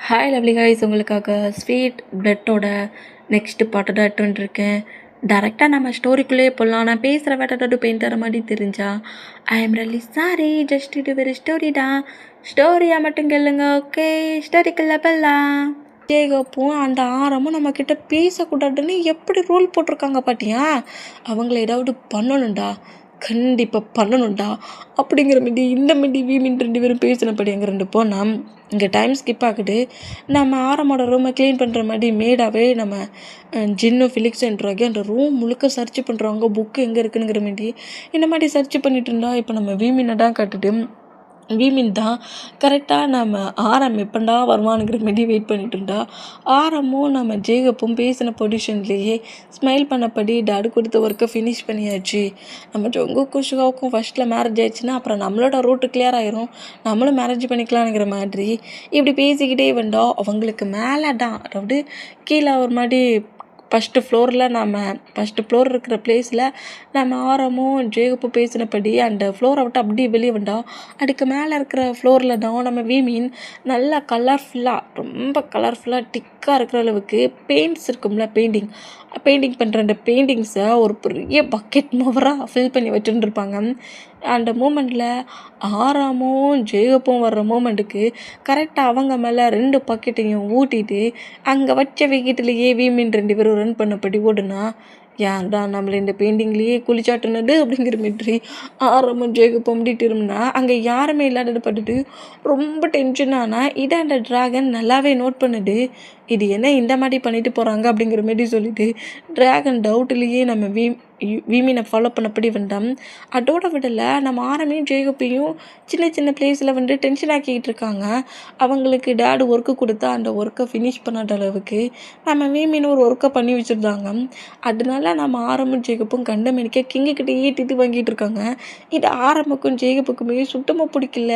Hi lovely guys, உங்களுக்காக sweet பிளட்டோட next பாட்டு தான் எடுத்து வந்துருக்கேன். டேரெக்டாக நம்ம ஸ்டோரிக்குள்ளேயே போடலாம். நான் பேசுகிற வேட்டை பெயிண்ட் தர மாதிரி தெரிஞ்சா I am really sorry. Just இது ஒரு ஸ்டோரி தான். ஸ்டோரியாக மட்டும் கேளுங்க, ஓகே? ஸ்டோரிக்குள்ள போடலாம். ஜேகப்பும் அந்த ஆரமும் நம்மக்கிட்ட பேசக்கூடாதுன்னு எப்படி ரூல் போட்டிருக்காங்க பாட்டியா? அவங்கள ஏதாவது பண்ணணும்டா, கண்டிப்பாக பண்ணணும்டா அப்படிங்கிற மாரி இந்த மாரி வீமின் 2 பேரும் பேசினபடி அங்கே 2 போனால் இங்கே டைம் ஸ்கிப் ஆகுது. நம்ம ஆரமோட ரூமை க்ளீன் பண்ணுற மாதிரி மேடாகவே நம்ம ஜின்னும் ஃபிலிக்ஸ்ன்றாங்க அந்த ரூம் முழுக்க சர்ச் பண்ணுறாங்க. புக்கு எங்கே இருக்குதுங்கிற மாரி இந்த மாதிரி சர்ச் பண்ணிட்டு இருந்தா இப்போ நம்ம வீமினை தான் காட்டுது. வீமின் தான் கரெக்டாக நம்ம ஆரம் எப்பண்டா வருவானுங்கிற மாரி வெயிட் பண்ணிட்டு இருந்தா. ஆரமும் நம்ம ஜேகப்பும் பேசின பொசிஷன்லேயே ஸ்மைல் பண்ணபடி டாடு கொடுத்த ஒர்க்கை ஃபினிஷ் பண்ணியாச்சு. நம்ம ஜொங்குக்கும் ஷுகாவுக்கும் ஃபஸ்ட்டில் மேரேஜ் ஆயிடுச்சுன்னா அப்புறம் நம்மளோட ரூட்டு கிளியர் ஆயிரும், நம்மளும் மேரேஜ் பண்ணிக்கலாங்கிற மாதிரி இப்படி பேசிக்கிட்டே வந்தோம். அவங்களுக்கு மேலே தான், அதாவது கீழே ஒரு மாதிரி ஃபஸ்ட்டு ஃப்ளோர் இருக்கிற பிளேஸில் நம்ம ஆரமும் ஜேகப்பும் பேசினபடி அந்த ஃப்ளோரை விட்டு அப்படியே வெளியே வந்தோம். அதுக்கு மேலே இருக்கிற ஃப்ளோரில் தான் நம்ம வீமின் நல்லா ரொம்ப கலர்ஃபுல்லாக டிக்காக இருக்கிற அளவுக்கு பெயிண்ட்ஸ் இருக்கும்ல, பெயிண்டிங் பண்ணுற அந்த பெயிண்டிங்ஸை ஒரு பெரிய பக்கெட் மோவராக ஃபில் பண்ணி வச்சுருந்துருப்பாங்க. அந்த மூமெண்ட்டில் ஆராமும் ஜேகப்பும் வர்ற மூமெண்ட்டுக்கு கரெக்டாக அவங்க மேலே 2 பக்கெட்டையும் ஊட்டிட்டு அங்கே வச்ச விக்கெட்லேயே வீமின் 2 பேரும் ரன் பண்ணபடி ஓடுனா, ஏன்டா நம்மளை இந்த பெயிண்டிங்லேயே குளிச்சாட்டுனது அப்படிங்கிற மாதிரி ஆரமும் ஜேகப்பும் அப்படின்ட்டு இருந்தோம்னா அங்கே யாருமே இல்லாதது பட்டுட்டு ரொம்ப டென்ஷன் ஆனால் இதை அந்த ட்ராகன் நல்லாவே நோட் பண்ணுது. இது என்ன இந்த மாதிரி பண்ணிட்டு போகிறாங்க அப்படிங்கிற மாரி சொல்லிட்டு ட்ராகன் டவுட்லேயே நம்ம வீமினை ஃபாலோ பண்ணப்படி வந்தோம். அதோட விடலை நம்ம ஆரமையும் ஜேகப்பையும் சின்ன பிளேஸில் டென்ஷன் ஆக்கிக்கிட்டு இருக்காங்க. அவங்களுக்கு டேடு ஒர்க்கு கொடுத்தா அந்த ஒர்க்கை ஃபினிஷ் பண்ணாத அளவுக்கு நம்ம வீமின் ஒரு ஒர்க்கை பண்ணி வச்சுருந்தாங்க. அதனால நம்ம ஆரமும் ஜேகப்பும் கண்டமேனிக்க கிங்கிக்கிட்டேயே திட்டு வாங்கிட்டு இருக்காங்க. இது ஆரமுக்கும் ஜேகப்புக்குமே சுத்தமாக பிடிக்கல.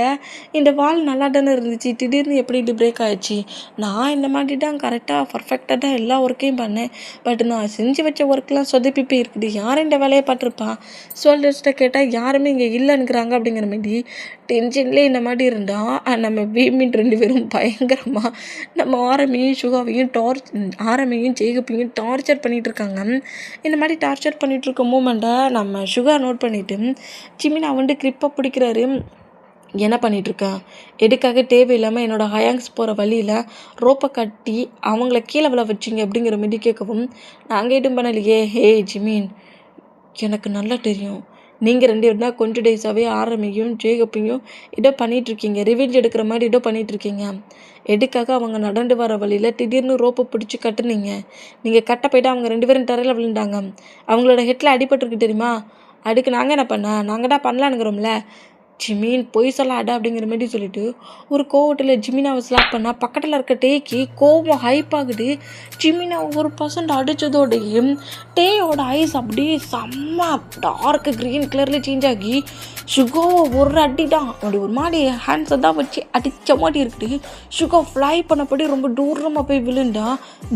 இந்த வால் நல்லா தானே இருந்துச்சு, திடீர்னு எப்படி இது பிரேக் ஆயிடுச்சு? நான் இந்த மாதிரி தான் கரெக்டாக பர்ஃபெக்டாக தான் எல்லா ஒர்க்கையும் பண்ணேன். பட் நான் செஞ்சு வச்ச ஒர்க்கெலாம் சொதப்பி போயிருக்குது. யாரும் இந்த வேலையை பார்த்துருப்பா? சோல்டர்ஸ்கிட்ட கேட்டால் யாருமே இங்கே இல்லைன்னுக்குறாங்க அப்படிங்கிற மாதிரி டென்ஷன்லேயே இந்த மாதிரி இருந்தால் நம்ம வீமின் 2 பேரும் பயங்கரமாக நம்ம ஆரமையும் ஜேகப்பையும் டார்ச்சர் பண்ணிகிட்டு இருக்காங்க. இந்த மாதிரி டார்ச்சர் பண்ணிகிட்டு இருக்க மூமெண்ட்டை நம்ம சுகா நோட் பண்ணிவிட்டு ஜிமினா கிரிப்பாக பிடிக்கிறாரு. என்ன பண்ணிகிட்ருக்கேன், எதுக்காக தேவையில்லாமல் என்னோடய ஹயாங்ஸ் போகிற வழியில் ரோப்பை கட்டி அவங்கள கீழே விழ வச்சிங்க அப்படிங்கிற மாரி கேட்கவும், நாங்கள் எதுவும் பண்ணலையே. ஹே ஜிமின், எனக்கு நல்லா தெரியும் நீங்கள் 2 பேரும் தான் கொஞ்சம் டேஸாகவே ஆரமையும் ஜேகப்பையும் ஏதோ பண்ணிகிட்ருக்கீங்க, ரிவெஞ்ச் எடுக்கிற மாதிரி ஏதோ பண்ணிகிட்ருக்கீங்க. எதுக்காக அவங்க நடந்து வர வழியில் திடீர்னு ரோப்பை பிடிச்சி கட்டுனீங்க? நீங்கள் கட்ட போய்ட்டு அவங்க 2 பேரும் தரையில் விழுந்தாங்க. அவங்களோட ஹெட்டில் அடிபட்டுருக்கு தெரியுமா? அதுக்கு நாங்கள் என்ன பண்ணேன்? நாங்கள் தான் பண்ணலான்னுங்கிறோம்ல. ஜிமின் பொய் சொல்லாடா அப்படிங்கிற மாதிரி சொல்லிட்டு ஒரு கோவத்தில் ஜிமினாவை ஸ்லாப் பண்ணால் பக்கத்தில் இருக்க டேக்கு கோவம் ஹைப் ஆகுது. ஜிமினா 1% அடித்ததோடையும் டேயோட ஐஸ் அப்படியே செம்ம டார்க் க்ரீன் கலரில் சேஞ்ச் ஆகி சுகாவை ஒரு அடி தான் அப்படி ஒரு மாதிரி ஹேண்ட்ஸை தான் வச்சு அடித்த மாதிரி இருக்குது. சுகா ஃப்ளை பண்ணப்படி ரொம்ப தூரமாக போய் விழுந்தா.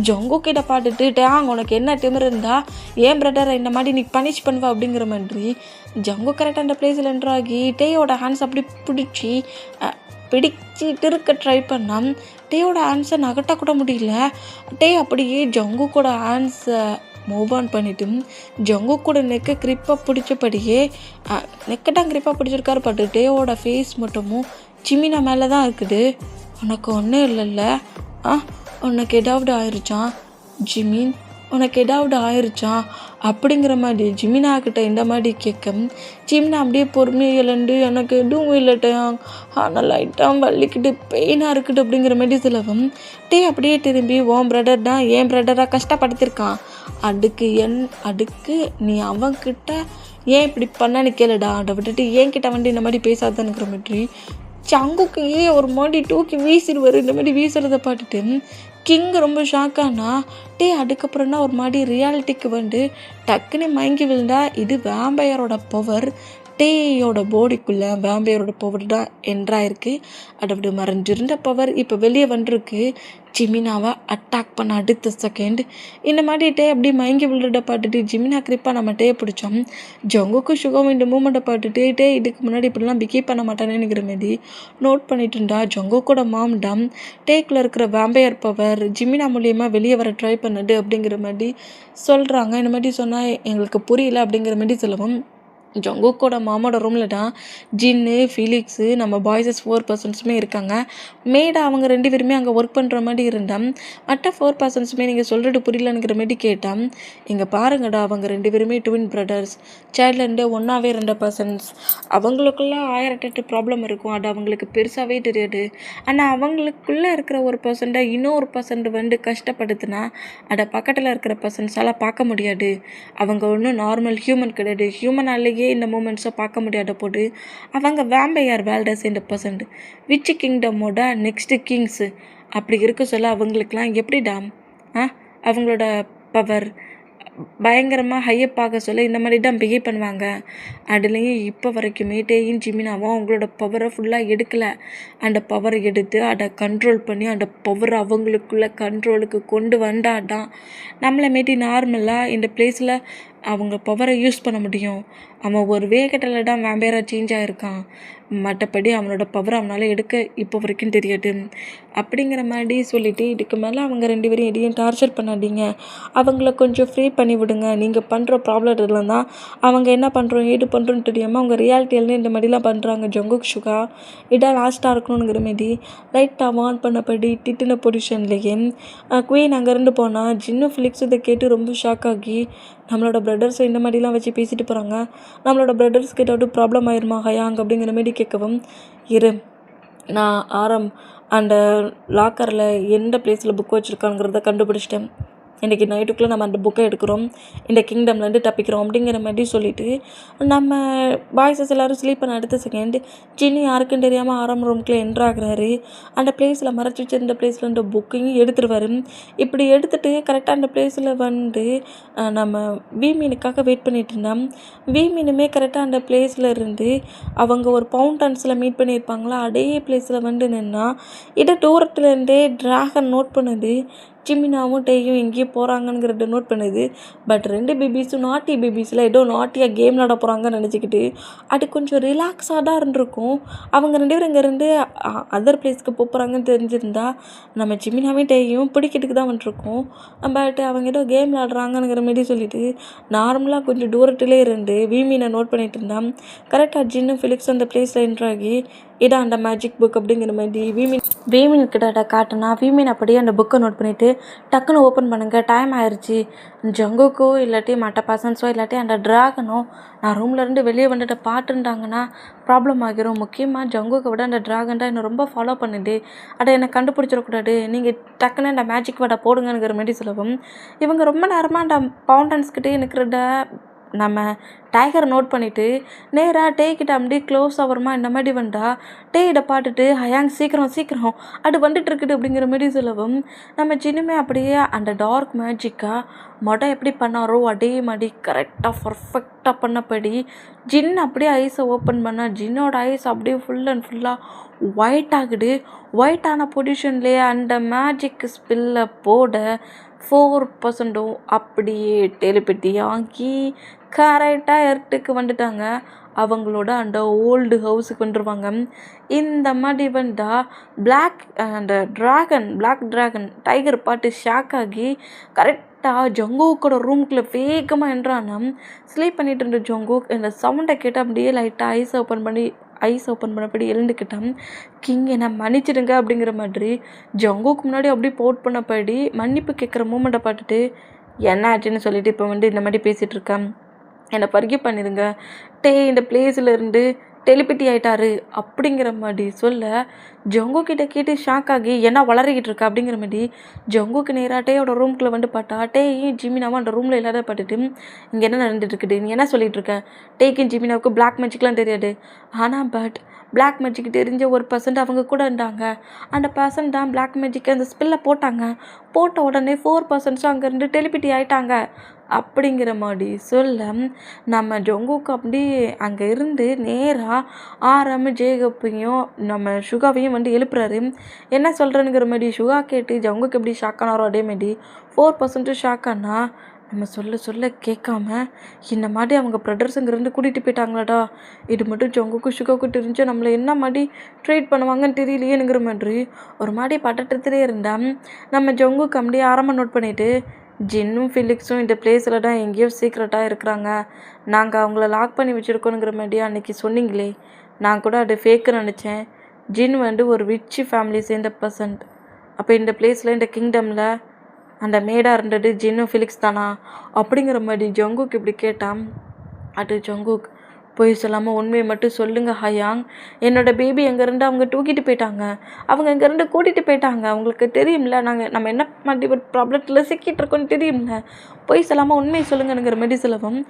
ஜங்கு கிட்ட பார்த்துட்டு டேங் உனக்கு என்ன திமிரு இருந்தா ஏன் பிரதரை இந்த மாதிரி நீ பனிஷ் பண்ணுவ அப்படிங்கிற மாதிரி ஜங்கு கரெக்டாக அந்த பிளேஸில் என்ட்ராகி டேயோட ஹேண்ட்ஸ் அப்படி பிடிச்சிட்டு இருக்க ட்ரை பண்ணால் டேயோட ஹேண்ட்ஸை நகட்டக்கூட முடியல. டே அப்படியே ஜங்கு கூட ஹேண்ட்ஸை மூவ் ஆன் பண்ணிவிட்டு ஜங்கு கூட நெக்கை கிரிப்பாக பிடிச்சபடியே நெக்கை தான் கிரிப்பாக பிடிச்சிருக்காரு. பட் டேயோட ஃபேஸ் மட்டுமும் ஜிமினா மேலே தான் இருக்குது. உனக்கு ஒன்றும் இல்லைல்ல? உனக்கு ஏதாவது ஆயிடுச்சான் ஜிமின், உனக்கு ஏதாவது ஆயிடுச்சா அப்படிங்கிற மாதிரி ஜிமினா கிட்ட இந்த மாதிரி கேட்க ஜிமினா அப்படியே பொறுமையாக இழந்து எனக்கு எதுவும் இல்லட்டான், ஆனால் லைட்டாக வலிக்கிட்டு பெயினாக இருக்குது அப்படிங்கிற மாதிரி சொல்லவும் டே அப்படியே திரும்பி உன் பிரதர் தான் என் பிரதராக கஷ்டப்படுத்திருக்கான், அதுக்கு நீ அவன்கிட்ட ஏன் இப்படி பண்ணான்னு கேளுடா, அதை விட்டுட்டு என்கிட்ட இந்த மாதிரி பேசாதானுங்கிற மாதிரி சங்குக்கு ஒரு மாதிரி தூக்கி வீசிடுவார். இந்த மாதிரி வீசுறதை பார்த்துட்டு கிங் ரொம்ப ஷாக்கானா. அதுக்கப்புறம் தான் ஒரு மாதிரி ரியாலிட்டிக்கு டக்குன்னு மயங்கி விழுந்தா. இது வேம்பையரோட பவர். டேயோட பாடிக்குள்ளே வேம்பையரோட பவர் தான் என்ட்ராயிருக்கு. அதோட மறைஞ்சிருந்த பவர் இப்போ வெளியே வந்துருக்கு. ஜிமினாவை அட்டாக் பண்ண அடுத்த செகண்ட் இந்த மாதிரி டே அப்படியே மயங்கி விழுறத பார்த்துட்டு ஜிமினா கிரிப்பாக நம்ம டே பிடிச்சோம். ஜங்குக்கும் சுகவும் இந்த மூமெண்ட்டை பார்த்துட்டு டே இதுக்கு முன்னாடி இப்படிலாம் பிகேவ் பண்ண மாட்டானேங்கிற மாதிரி நோட் பண்ணிட்டு இருந்தா. ஜங்குக்கோட மாம் டம் டேக்குள்ளே இருக்கிற வேம்பையர் பவர் ஜிமினா மூலியமாக வெளியே வர ட்ரை பண்ணுது அப்படிங்கிற மாதிரி சொல்கிறாங்க. இந்த மாதிரி சொன்னால் எங்களுக்கு புரியல அப்படிங்கிற மாதிரி சொல்லவும் ஜங்குக்கோட மாமோட ரூமில் தான் ஜின்னு ஃபிலிக்ஸு நம்ம பாய்ஸஸ் 4 பர்சன்ஸுமே இருக்காங்க. மேடா அவங்க 2 பேருமே அங்கே ஒர்க் பண்ணுற மாதிரி இருந்தால் மற்ற 4 பர்சன்ஸுமே நீங்கள் சொல்கிறது புரியலங்கிற மாதிரி கேட்டால் இங்கே பாருங்கடா அவங்க 2 பேருமே ட்வின் பிரதர்ஸ் சைல்ட்லேருந்து ஒன்றாவே இருந்த பர்சன்ஸ். அவங்களுக்குள்ள 1008 ப்ராப்ளம் இருக்கும். அது அவங்களுக்கு பெருசாகவே தெரியாது. ஆனால் அவங்களுக்குள்ளே இருக்கிற ஒரு பர்சன்ட்டை இன்னொரு பர்சன்ட் வந்து கஷ்டப்படுத்துனா அதை பக்கத்தில் இருக்கிற பர்சன்ஸால் பார்க்க முடியாது. அவங்க ஒன்றும் நார்மல் ஹியூமன் கிடையாது. ஹியூமனாலேயே இந்த மூமெண்ட்ஸை பார்க்க முடியாத போது அவங்க வேம்பையர் வேர்ல்டை சேர்ந்த பர்சன்ட் விச் கிங்டமோட நெக்ஸ்ட்டு கிங்ஸு அப்படி இருக்க சொல்ல அவங்களுக்கெலாம் எப்படிடா அவங்களோட பவர் பயங்கரமாக ஹையப் ஆக சொல்ல இந்த மாதிரி தான் பிஹேவ் பண்ணுவாங்க. அதுலேயும் இப்போ வரைக்குமே டேயும் ஜிமினாவும் அவங்களோட பவரை ஃபுல்லாக எடுக்கலை. அந்த பவரை எடுத்து அதை கண்ட்ரோல் பண்ணி அந்த பவரை அவங்களுக்குள்ள கண்ட்ரோலுக்கு கொண்டு வந்தாதான் நம்மளை மாட்டி நார்மலாக இந்த பிளேஸில் அவங்க பவரை யூஸ் பண்ண முடியும். அவன் ஒரு வேகத்தில் தான் வேம்பையராக சேஞ்ச் ஆகிருக்கான். மற்றபடி அவனோட பவரை அவனால் எடுக்க இப்போ வரைக்கும் தெரியாது அப்படிங்கிற மாதிரி சொல்லிவிட்டு இதுக்கு மேலே அவங்க 2 பேரும் எதையும் டார்ச்சர் பண்ணாதீங்க, அவங்கள கொஞ்சம் ஃப்ரீ பண்ணி விடுங்க. நீங்கள் பண்ணுற ப்ராப்ளத்தில் தான் அவங்க என்ன பண்ணுறோம் ஏது பண்ணுறோன்னு தெரியாமல் அவங்க ரியாலிட்டியிலேருந்து இந்த மாதிரிலாம் பண்ணுறாங்க. ஜங்குக் சுகா இதான் லாஸ்ட்டாக இருக்கணுங்கிற மாரி லைட்டாக வார்ன் பண்ணபடி திட்டின பொசிஷன்லேயே குயின் அங்கேருந்து போனால் ஜின்னு ஃபிலிக்ஸ் இதை கேட்டு ரொம்ப ஷாக் ஆகி நம்மளோட பிரதர்ஸை இந்த மாதிரிலாம் வச்சு பேசிட்டு போகிறாங்க, நம்மளோட பிரதர்ஸ்க்கு ஏதாவது ப்ராப்ளம் ஆயிருமா ஹயாங் அப்படிங்கிற மாரி கேட்கவும் இரு நான் அந்த லாக்கரில் எந்த பிளேஸில் புக் வச்சுருக்காங்கிறத கண்டுபிடிச்சிட்டேன். இன்றைக்கி நைட்டுக்குள்ளே நம்ம அந்த புக்கை எடுக்கிறோம், இந்த கிங்டம்லேருந்து தப்பிக்கிறோம் அப்படிங்கிற மாதிரி சொல்லிவிட்டு நம்ம பாய்ஸஸ் எல்லோரும் ஸ்லீப் பண்ண அடுத்த செகண்ட் ஜின்னு யாருக்குன்னு தெரியாமல் ஆரம் ரூம்குள்ளே என்ட்ராகிறாரு. அந்த பிளேஸில் மறைச்சி வச்சிருந்த பிளேஸில் இந்த புக்கையும் எடுத்துருவார். இப்படி எடுத்துகிட்டு கரெக்டாக அந்த பிளேஸில் வந்து நம்ம வீமீனுக்காக வெயிட் பண்ணிட்டு இருந்தோம். வீமீனுமே கரெக்டாக அந்த பிளேஸில் இருந்து அவங்க ஒரு ஃபவுண்டன்ஸில் மீட் பண்ணியிருப்பாங்களா அதே பிளேஸில் வந்து நின்னா இதை தூரத்துலேருந்தே ட்ராகன் நோட் பண்ணுது. ஜிமினாவும் டேயும் எங்கேயோ போகிறாங்கங்கிறத நோட் பண்ணுது. பட் 2 பேபிஸும் நாட்டி பேபிஸில் ஏதோ நாட்டியாக கேம் விளாட போகிறாங்கன்னு நினச்சிக்கிட்டு அது கொஞ்சம் ரிலாக்ஸாக தான் இருந்திருக்கும். அவங்க 2 பேரும் இங்கேருந்து அதர் பிளேஸ்க்கு போகிறாங்கன்னு தெரிஞ்சிருந்தா நம்ம ஜிமினாவே டேயும் பிடிக்கிறதுக்கு தான் வந்துருக்கோம். பட் அவங்க ஏதோ கேம் விளாடுறாங்கங்கிற மாரி சொல்லிவிட்டு நார்மலாக கொஞ்சம் தூரத்திலே இருந்து வீமீனை நோட் பண்ணிட்டு இருந்தான். கரெக்டாக ஜின்னு ஃபிலிக்ஸ் அந்த பிளேஸில் என்ட்ராகி இதான் அந்த மேஜிக் புக் அப்படிங்கிற மாதிரி வீமீன் கிட்ட காட்டினா வீமீன் அப்படியே அந்த புக்கை நோட் பண்ணிவிட்டு டக்குன்னு ஓப்பன் பண்ணுங்கள் டைம் ஆயிடுச்சு. ஜங்குக்கோ இல்லாட்டி மற்ற பர்சன்ஸோ இல்லாட்டி அந்த ட்ராகனோ நான் ரூம்லேருந்து வெளியே வந்துட்டு பார்த்துட்டாங்கன்னா ப்ராப்ளம் ஆகிரும். முக்கியமாக ஜங்குக்கை விட அந்த ட்ராகன் தான் என்னை ரொம்ப ஃபாலோ பண்ணுது, அதை என்னை கண்டுபிடிச்சிடக்கூடாது, நீங்கள் டக்குன்னு அந்த மேஜிக் வடை போடுங்கிற மாதிரி சொல்லவும் இவங்க ரொம்ப நேரமாக அந்த ஃபவுண்டன்ஸ்கிட்டே இருக்கிறத நம்ம டைகரை நோட் பண்ணிவிட்டு நேராக டேக்கிட்ட அப்படியே க்ளோஸ் ஆகிறோமா இந்த மாதிரி வந்தால் டே இதை பார்த்துட்டு ஹயாங் சீக்கிரம் அது வந்துட்டு இருக்குது அப்படிங்கிற மாதிரி சொல்லவும் நம்ம ஜின்னுமே அப்படியே அந்த டார்க் மேஜிக்காக எப்படி பண்ணாரோ அதே மாதிரி கரெக்டாக பர்ஃபெக்டாக பண்ணபடி ஜின் அப்படியே ஐஸை ஓப்பன் பண்ணால் ஜின்னோட ஐஸ் அப்படியே ஃபுல் அண்ட் ஃபுல்லாக ஒயிட் ஆகுது. ஒயிட் ஆன பொசிஷன்லேயே அந்த மேஜிக் ஸ்பில்லை போட 4% அப்படியே டெலிபதி ஆகி கரெக்டாக எர்த்துக்கு வந்துட்டாங்க. அவங்களோட அந்த ஓல்டு ஹவுஸுக்கு வந்துடுவாங்க. இந்த மாதிரி வந்தால் அந்த பிளாக் ட்ராகன் டைகர் பாட்டு ஷாக் ஆகி கரெக்டாக ஜங்குக்கோட ரூம்குள்ளே வேகமாக என்றானா ஸ்லீப் பண்ணிட்டு இருந்த ஜங்குக் இந்த சவுண்டை கேட்டு அப்படியே லைட்டாக ஐஸ் ஓப்பன் பண்ணபடி எழுந்துக்கிட்டான். கிங் என்னை மன்னிச்சிடுங்க அப்படிங்கிற மாதிரி ஜங்குக்கு முன்னாடி அப்படியே போட் பண்ணபடி மன்னிப்பு கேட்குற மூமெண்ட்டை பார்த்துட்டு என்ன ஆச்சுன்னு சொல்லிட்டு இப்போ இந்த மாதிரி பேசிகிட்டு இருக்கேன், என்னை பர்கிவ் பண்ணிடுங்க, டே இந்த பிளேஸில் இருந்து டெலிபதி ஆகிட்டாரு அப்படிங்கிற மாதிரி சொல்ல ஜங்குக்கிட்ட கேட்டு ஷாக் ஆகி என்ன வளரிக்கிட்டு இருக்கா அப்படிங்கிற மாதிரி ஜங்குக்கு நேராக டேயோட ரூம்குள்ளே வந்து பார்த்தா டேயும் ஜிமினாவும் அந்த ரூமில் இல்லாத பார்த்துட்டு இங்கே என்ன நடந்துட்டு இருக்குது, நீ என்ன சொல்லிட்டு இருக்க, டேக்கும் ஜிமினாவுக்கு பிளாக் மேஜிக்லாம் தெரியாது, ஆனால் பட் பிளாக் மேஜிக் தெரிஞ்ச ஒரு பர்சன்ட் அவங்க கூட இருந்தாங்க. அந்த பர்சன் தான் பிளாக் மேஜிக் அந்த ஸ்பெல்லை போட்டாங்க. போட்ட உடனே 4% அங்கேருந்து டெலிபதி ஆயிட்டாங்க அப்படிங்கிற மாதிரி சொல்ல நம்ம ஜங்குக்கு அப்படியே அங்கே இருந்து நேராக ஜேகப்பையும் நம்ம சுகாவையும் எழுப்புறாரு. என்ன சொல்கிறேனுங்கிற மாதிரி சுகா கேட்டு ஜங்குக்கு எப்படி ஷாக் ஆனாரோ அதே மாதிரி 4% ஷாக் ஆனா நம்ம சொல்ல சொல்ல கேட்காம இந்த மாதிரி அவங்க ப்ரதர்ஸ் இங்கேருந்து கூட்டிகிட்டு போயிட்டாங்களாடா, இது மட்டும் ஜங்குக்கும் சுகாவுக்கும் தெரிஞ்சு நம்மளை என்ன மாதிரி ட்ரீட் பண்ணுவாங்கன்னு தெரியலையேனுங்கிற மாதிரி ஒரு மாதிரி பதட்டத்திலே இருந்தால் நம்ம ஜங்குக்கு அப்படியே ஆரம்பம் நோட் பண்ணிவிட்டு ஜின்னும் ஃபிலிக்ஸும் இந்த பிளேஸில் தான் எங்கேயோ சீக்ரெட்டாக இருக்கிறாங்க. நாங்கள் அவங்கள லாக் பண்ணி வச்சுருக்கோனுங்கிற மாதிரியா அன்றைக்கி சொன்னீங்களே, நான் கூட அது ஃபேக்குன்னு நினச்சேன். ஜின் ஒரு ரிச் ஃபேமிலி சேர்ந்த பர்சன்ட். அப்போ இந்த பிளேஸில் இந்த கிங்டமில் அந்த மேடாக இருந்தது ஜின்னும் ஃபிலிக்ஸ் தானா அப்படிங்கிற மாதிரி ஜங்குக் இப்படி கேட்டான். அது ஜங்குக் பொய் சொல்லாமல் உண்மையை மட்டும் சொல்லுங்கள் ஹயாங், என்னோடய பேபி எங்கேருந்து அவங்க தூக்கிட்டு போயிட்டாங்க, அவங்க இங்கேருந்து கூட்டிகிட்டு போயிட்டாங்க. அவங்களுக்கு தெரியும்ல நம்ம என்ன மாதிரி ஒரு ப்ராப்ளத்தில் சிக்கிட்டு இருக்கோன்னு தெரியும்ல, பொய் சொல்லாமல் உண்மையை சொல்லுங்கங்கிற மாதிரி சொல்லவும்,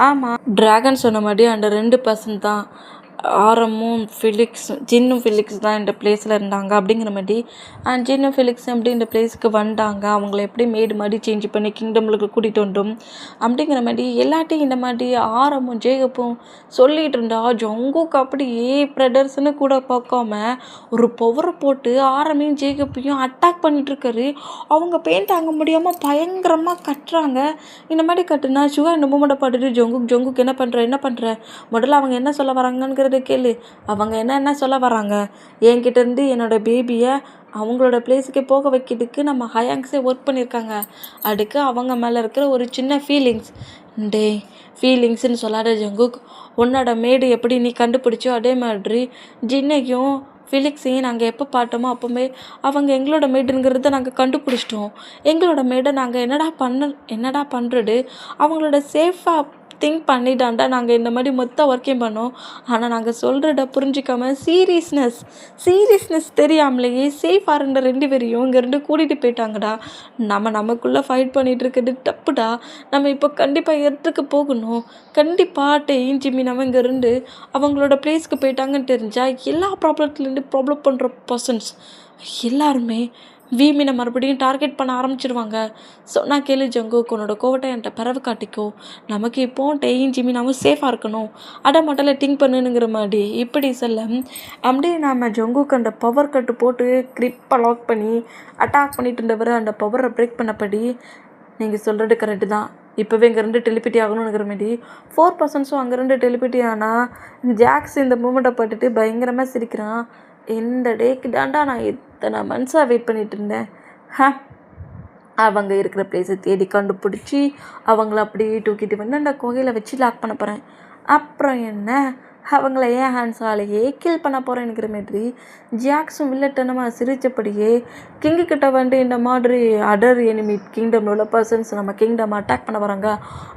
ஆமாம் ட்ராகன் சொன்ன மாதிரி அந்த 2% தான் ஜின்னும் ஃபிலிக்ஸ் தான் இந்த பிளேஸில் இருந்தாங்க அப்படிங்கிற மாதிரி ஜின்னும் ஃபிலிக்ஸ் எப்படி இந்த பிளேஸுக்கு வந்தாங்க, அவங்கள எப்படி மேடு மாதிரி சேஞ்ச் பண்ணி கிங்டம்களுக்கு கூட்டிகிட்டு வந்தோம் அப்படிங்கிற மாதிரி எல்லாத்தையும் இந்த மாதிரி ஜேகப்பும் சொல்லிகிட்டு இருந்தா ஜங்குக்கு அப்படியே ப்ரதர்ஸ்னு கூட பார்க்காம ஒரு பவரை போட்டு ஜேகப்பையும் அட்டாக் பண்ணிட்டுருக்காரு. அவங்க பெயின் தாங்க முடியாமல் பயங்கரமாக கட்டுறாங்க. இந்த மாதிரி கட்டுனா சுகா இந்த மூமெண்ட்டை பார்த்துட்டு ஜங்குக்கு என்ன பண்ணுற முதல்ல அவங்க என்ன சொல்ல வராங்கன்னு கேளு, அவங்க என்ன சொல்ல வராங்க, என்கிட்ட இருந்து என்னோட பேபியை அவங்களோட பிளேஸுக்கு போக வைக்கிறதுக்கு நம்ம ஹயாங்ஸே ஒர்க் பண்ணியிருக்காங்க. அதுக்கு அவங்க மேலே இருக்கிற ஒரு சின்ன ஃபீலிங்ஸ்ன்னு சொல்லாத ஜங்குக், உன்னோட மேடு எப்படி நீ கண்டுபிடிச்சோ அதே மாதிரி ஜின்னையும் ஃபிலிக்ஸையும் நாங்கள் எப்போ பார்த்தோமோ அப்போவே அவங்க எங்களோட மேடுங்கிறத நாங்கள் கண்டுபிடிச்சிட்டோம். எங்களோட மேடை நாங்கள் என்னடா பண்ணுறது, அவங்களோட சேஃபாக திங்க் பண்ணிட்டான்டா நாங்கள் இந்த மாதிரி மொத்த ஒர்க்கையும் பண்ணோம். ஆனால் நாங்கள் சொல்கிறத புரிஞ்சிக்காம சீரியஸ்னஸ் தெரியாமலேயே சேஃபாக இருந்த 2 பேரையும் இங்கேருந்து கூட்டிகிட்டு போயிட்டாங்கடா. நமக்குள்ளே ஃபைட் பண்ணிகிட்டு இருக்கிறது தப்புடா. நம்ம இப்போ கண்டிப்பாக இடத்துக்கு போகணும். கண்டிப்பாக ஜிம்மி நம்ம இங்கேருந்து அவங்களோட பிளேஸ்க்கு போயிட்டாங்கன்னு தெரிஞ்சால் எல்லா ப்ராப்ளத்துலேருந்து ப்ராப்ளம் பண்ணுற பர்சன்ஸ் எல்லாருமே வீமினை மறுபடியும் டார்கெட் பண்ண ஆரம்பிச்சிடுவாங்க. சொன்னா கேளு ஜங்குக், உன்னோட கோவட்டை என்கிட்ட பிறவு காட்டிக்கோ. நமக்கு இப்போ ஜிமினாவும் சேஃபாக இருக்கணும், அதை மட்டும் திங்க் பண்ணுங்கிற மாதிரி இப்படி சொல்ல அப்படியே நம்ம ஜங்குக்கு அந்த பவர் கட்டு போட்டு கிரிப்பை லாக் பண்ணி அட்டாக் பண்ணிட்டு இருந்தவர் அந்த பவரை பிரேக் பண்ணப்படி, நீங்கள் சொல்கிறது கரெக்டு தான், இப்போவே இங்கேருந்து டெலிபதி ஆகணுங்கிற மாதிரி 4% அங்கேருந்து டெலிபதி ஆனால் ஜாக்ஸ் இந்த மூமெண்ட்டை பார்த்துட்டு பயங்கரமாக சிரிக்கிறான். இந்த டேக்கு தாண்டா நான் இத்தனை மந்த்ஸாக வெயிட் பண்ணிகிட்டு இருந்தேன். அவங்க இருக்கிற பிளேஸை தேடி கண்டுபிடிச்சி அவங்கள அப்படியே தூக்கிட்டு வந்து அந்த கோயிலை வச்சு லாக் பண்ண போகிறேன். அப்புறம் என்ன, அவங்கள ஏன் ஹேண்ட்ஸாலேயே கில் பண்ண போகிறேன்னுங்கிற மாதிரி ஜாக்ஸும் வில்லட்டனமாக சிரித்தபடியே கிட்ட இந்த மாதிரி அதர் எனிமி கிங்டம் உள்ள பர்சன்ஸ் நம்ம கிங்டம் அட்டாக் பண்ண வராங்க,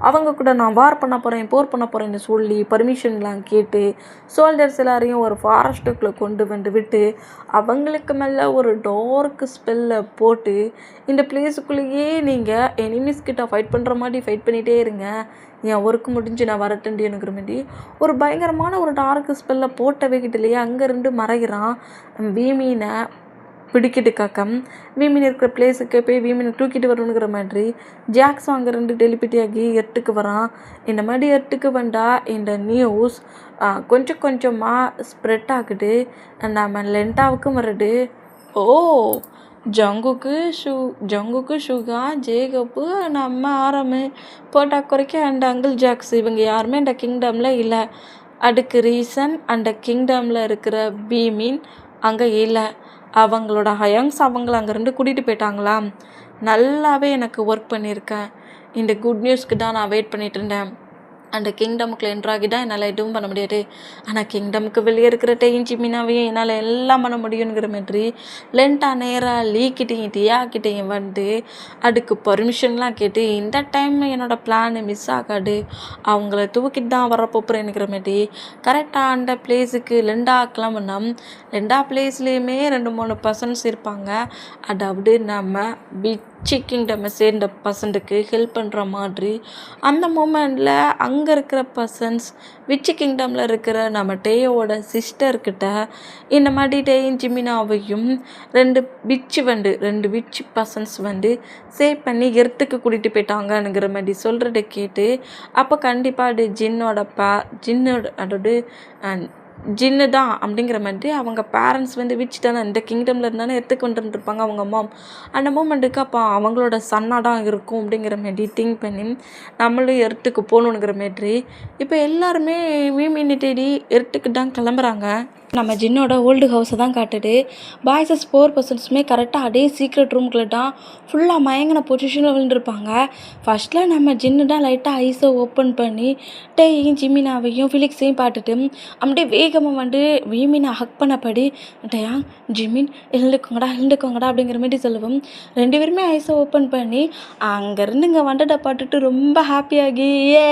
அவங்க கூட நான் போர் பண்ண போகிறேன்னு சொல்லி பர்மிஷன்லாம் கேட்டு சோல்ஜர்ஸ் எல்லாரையும் ஒரு ஃபாரஸ்ட்டுக்குள்ளே கொண்டு விட்டு அவங்களுக்கு மேலே ஒரு டார்க் ஸ்பெல்லை போட்டு இந்த பிளேஸுக்குள்ளேயே நீங்கள் எனிமிஸ் கிட்ட ஃபைட் பண்ணுற மாதிரி ஃபைட் பண்ணிகிட்டே இருங்க, என் ஒர்க்கு முடிஞ்சு நான் வரட்டேன்டினுங்கிற மாதிரி ஒரு பயங்கரமான ஒரு டார்க் ஸ்பெல்லை போட்டவே கிட்டலையே அங்கேருந்து மறைகிறான். வீமீனை பிடிக்கிறதுக்காக வீமீன் இருக்கிற பிளேஸுக்கு போய் வீமீனை தூக்கிட்டு வரணுங்கிற மாதிரி ஜாக்ஸும் அங்கேருந்து டெலிபதி ஆகி எட்டுக்கு வரான். இந்த மாதிரி எட்டுக்கு வந்தால் இந்த நியூஸ் கொஞ்சம் கொஞ்சமாக ஸ்ப்ரெட் ஆகுது. நம்ம லென்டாவுக்கும் வருது. ஓ, ஜங்குக்கு சுகா ஜேகப்பு நம்ம போட்டா குறைக்க அந்த அங்கிள் ஜாக்ஸ் இவங்க யாருமே அந்த கிங்டமில் இல்லை. அதுக்கு ரீசன் அந்த கிங்டமில் இருக்கிற பீமீன் அங்கே இல்லை. அவங்களோட ஹயாங்ஸ் அவங்கள அங்கேருந்து கூட்டிகிட்டு போயிட்டாங்களாம். நல்லாவே எனக்கு ஒர்க் பண்ணியிருக்கேன். இந்த குட் நியூஸ்க்கு தான் நான் வெயிட் பண்ணிகிட்டு இருந்தேன். அந்த கிங்டமுக்குள்ள என்ட்ராகி தான் என்னால் எதுவும் பண்ண முடியாது. ஆனால் கிங்டமுக்கு வெளியே இருக்கிற ஜிமினாவையும் என்னால் எல்லாம் பண்ண முடியுங்கிற மாதிரி லென்ட்டா நேராக லீக்கிட்டையும் டியாக்கிட்டையும் வந்து அதுக்கு பர்மிஷன்லாம் கேட்டு இந்த டைம் என்னோடய பிளான் மிஸ் ஆகாது, அவங்கள தூக்கிட்டு தான் வரப்போகிறேன்னுங்கிற மாதிரி கரெக்டாக அந்த பிளேஸுக்கு லெண்டாக்கெலாம் பண்ணோம். லெண்டா பிளேஸ்லேயுமே 2-3 பர்சன்ஸ் இருப்பாங்க. அதாவது நம்ம கிங்டமை சேர்ந்த பர்சன்ட்டுக்கு ஹெல்ப் பண்ணுற மாதிரி அந்த மூமெண்ட்டில் அங்கே இருக்கிற பர்சன்ஸ் கிங்டமில் இருக்கிற நம்ம டேயோட சிஸ்டர்கிட்ட இந்த மாதிரி டேயும் ஜிமினாவையும் ரெண்டு விச் பர்சன்ஸ் சேவ் பண்ணி எர்த்துக்கு கூட்டிகிட்டு போயிட்டாங்கங்கிற மாதிரி சொல்கிறத கேட்டு அப்போ கண்டிப்பாக அது ஜின்னு தான் அப்படிங்கிற மாதிரி அவங்க பேரண்ட்ஸ் விச் தானே இந்த கிங்டமில் இருந்தானே எடுத்துக்கு வந்துருப்பாங்க அவங்க மாம். அந்த மூமெண்ட்டுக்கு அப்போ அவங்களோட சன்னாக தான் இருக்கும் அப்படிங்கிற மாதிரி திங்க் பண்ணி நம்மளும் எர்த்துக்கு போகணுங்கிற மாதிரி இப்போ எல்லாருமே வீமினி தேடி எர்த்துக்கு தான் கிளம்புறாங்க. நம்ம ஜின்னோட ஓல்டு ஹவுஸை தான் காட்டுது. பாய்ஸஸ் 4 பர்சன்ஸுமே கரெக்டாக அதே சீக்ரெட் ரூம்குள்ளே தான் ஃபுல்லாக மயங்கின பொசிஷனில் விழுந்துருப்பாங்க. ஃபஸ்ட்டில் நம்ம ஜின்னு தான் லைட்டாக ஐஸை ஓப்பன் பண்ணி டேயையும் ஜிமினாவையும் ஃபிலிக்ஸையும் பார்த்துட்டு அப்படியே வேகமாக வீமினை ஹக் பண்ணபடி டேயா ஜிமின் எழுந்துக்கோங்கடா அப்படிங்கிற மாதிரி சொல்லுவோம். 2 பேருமே ஐஸை ஓப்பன் பண்ணி அங்கேருந்து இங்கே வண்டடை பாட்டுட்டு ரொம்ப ஹாப்பியாகி ஏ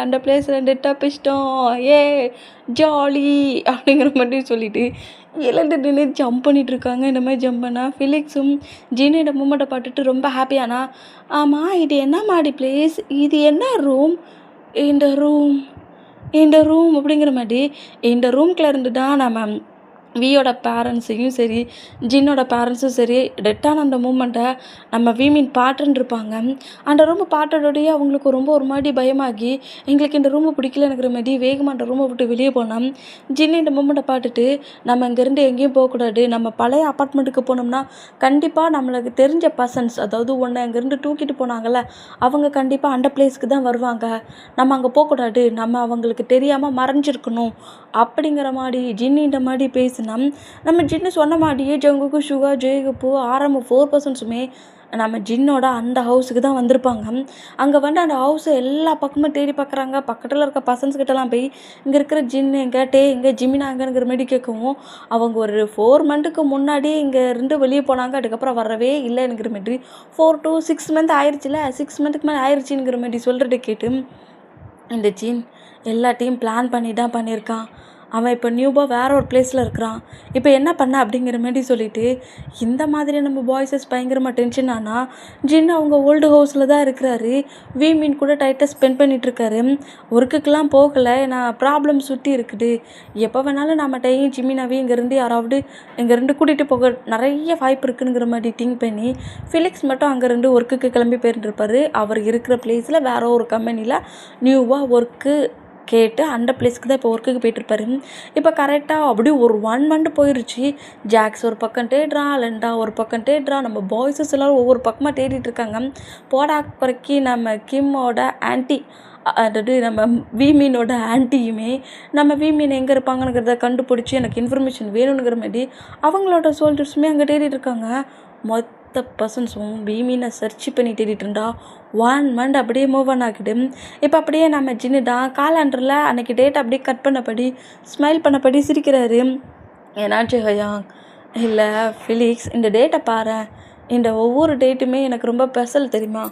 அந்த பிளேஸ் 2 தப்பிச்சிட்டோம் ஏ ஜாலி அப்படிங்கிற மாதிரி சொல்லிட்டு எழுந்து நின்று ஜம்ப் பண்ணிகிட்ருக்காங்க. இந்த மாதிரி ஜம்ப் பண்ணால் ஃபிலிக்ஸும் ஜீனியோட மூமெண்ட்டை பார்த்துட்டு ரொம்ப ஹாப்பியானா, ஆமாம் இது என்ன மாடி பிளேஸ், இது என்ன ரூம், இந்த ரூம் அப்படிங்கிற மாதிரி இந்த ரூம்குள்ளே இருந்து தான் நம்ம வியோட பேரண்ட்ஸையும் சரி ஜின்னோட பேரண்ட்ஸும் சரி டெட்டான அந்த மூமெண்ட்டை நம்ம வீமின் பாட்டுருப்பாங்க. அந்த ரூமை பாட்டோடையே அவங்களுக்கு ரொம்ப ஒரு மாதிரி பயமாகி எங்களுக்கு இந்த ரூமை பிடிக்கலங்கிற மாதிரி வேகமாக அந்த ரூமை விட்டு வெளியே போனோம். ஜின்னு இந்த மூமெண்ட்டை பார்த்துட்டு நம்ம இங்கேருந்து எங்கேயும் போகக்கூடாது, நம்ம பழைய அப்பார்ட்மெண்ட்டுக்கு போனோம்னா கண்டிப்பாக நம்மளுக்கு தெரிஞ்ச பர்சன்ஸ், அதாவது ஒன்று அங்கேருந்து தூக்கிட்டு போனாங்கள்ல அவங்க கண்டிப்பாக அந்த பிளேஸ்க்கு தான் வருவாங்க, நம்ம அங்கே போகக்கூடாது, நம்ம அவங்களுக்கு தெரியாமல் மறைஞ்சிருக்கணும் அப்படிங்கிற மாதிரி ஜின்னு இந்த மாதிரி பேசினா நம்ம ஜின்னு சொன்ன மாதிரியே ஜங்குக்கு சுகா ஜெய்கப்பு ஆரம்ப 4 பர்சன்ஸுமே நம்ம ஜின்னோட அந்த ஹவுஸுக்கு தான் வந்திருப்பாங்க. அங்கே அந்த ஹவுஸை எல்லா பக்கமும் தேடி பார்க்குறாங்க. பக்கத்தில் இருக்க பர்சன்ஸ் கிட்டலாம் போய் இங்கே இருக்கிற ஜின்னு எங்கே ஜிமினாங்கிற மாதிரி கேட்கவும் அவங்க ஒரு 4 மந்த்துக்கு முன்னாடி இங்கே இருந்து வெளியே போனாங்க, அதுக்கப்புறம் வரவே இல்லைங்கிற மாதிரி 4 to 6 மந்த் ஆயிடுச்சுல, 6 மந்த்துக்கு மேலே ஆயிடுச்சுங்கிற மாதிரி சொல்கிறத கேட்டு இந்த ஜின் எல்லாத்தையும் பிளான் பண்ணி தான் பண்ணியிருக்கான். அவன் இப்போ நியூவாக வேற ஒரு பிளேஸில் இருக்கிறான், இப்போ என்ன பண்ண அப்படிங்கிற மாதிரி சொல்லிட்டு இந்த மாதிரி நம்ம பாய்ஸஸ் பயங்கரமாக டென்ஷன் ஆனால் ஜின்னு அவங்க ஓல்டு ஹவுஸில் தான் இருக்கிறாரு. வீமின் கூட டைட்டாக ஸ்பெண்ட் பண்ணிகிட்ருக்காரு. ஒர்க்குக்கெலாம் போகலை, நான் ப்ராப்ளம் சுற்றி இருக்குது, எப்போ வேணாலும் நம்ம டையும் ஜிமினாவே இங்கேருந்து யாராவது இங்கேருந்து கூட்டிகிட்டு போக நிறைய வாய்ப்பு இருக்குங்கிற மாதிரி திங்க் பண்ணி ஃபிலிக்ஸ் மட்டும் அங்கேருந்து ஒர்க்குக்கு கிளம்பி போயிருந்துருப்பார். அவர் இருக்கிற பிளேஸில் வேற ஒரு கம்பெனியில் நியூவாக ஒர்க்கு கேட்டு அந்த பிளேஸ்க்கு தான் இப்போ ஒர்க்குக்கு போயிட்டுருப்பாரு. இப்போ கரெக்டாக அப்படியே ஒரு 1 மந்த் போயிடுச்சு. ஜாக்ஸ் ஒரு பக்கம் தேடுறான், லெண்டா ஒரு பக்கம் தேடுறான், நம்ம பாய்ஸஸ் எல்லோரும் ஒவ்வொரு பக்கமாக தேடிட்டுருக்காங்க. போடா குறைக்கி நம்ம கிம்மோட ஆன்ட்டி, அதாவது நம்ம வீமீனோட ஆன்ட்டியுமே நம்ம வீமீன் எங்கே இருப்பாங்கங்கிறத கண்டுபிடிச்சி எனக்கு இன்ஃபர்மேஷன் வேணுங்கிற மாதிரி அவங்களோட சோல்ஜர்ஸுமே அங்கே தேடிட்டுருக்காங்க. மொத்த பர்சன்ஸும் வீமீனை சர்ச் பண்ணி தேடிட்டு இருந்தா 1 மந்த் அப்படியே மூவ் ஆன் ஆகிடு. இப்போ அப்படியே நம்ம ஜின்னு தான் காலாண்டரில் அன்றைக்கி டேட் அப்படியே கட் பண்ணபடி ஸ்மைல் பண்ணபடி சிரிக்கிறாரு. ஏன்னாச்சு ஹயாங் இல்லை ஃபிலிக்ஸ், இந்த டேட்டை பாரு, இந்த ஒவ்வொரு டேட்டுமே எனக்கு ரொம்ப ஸ்பெஷல் தெரியுமா,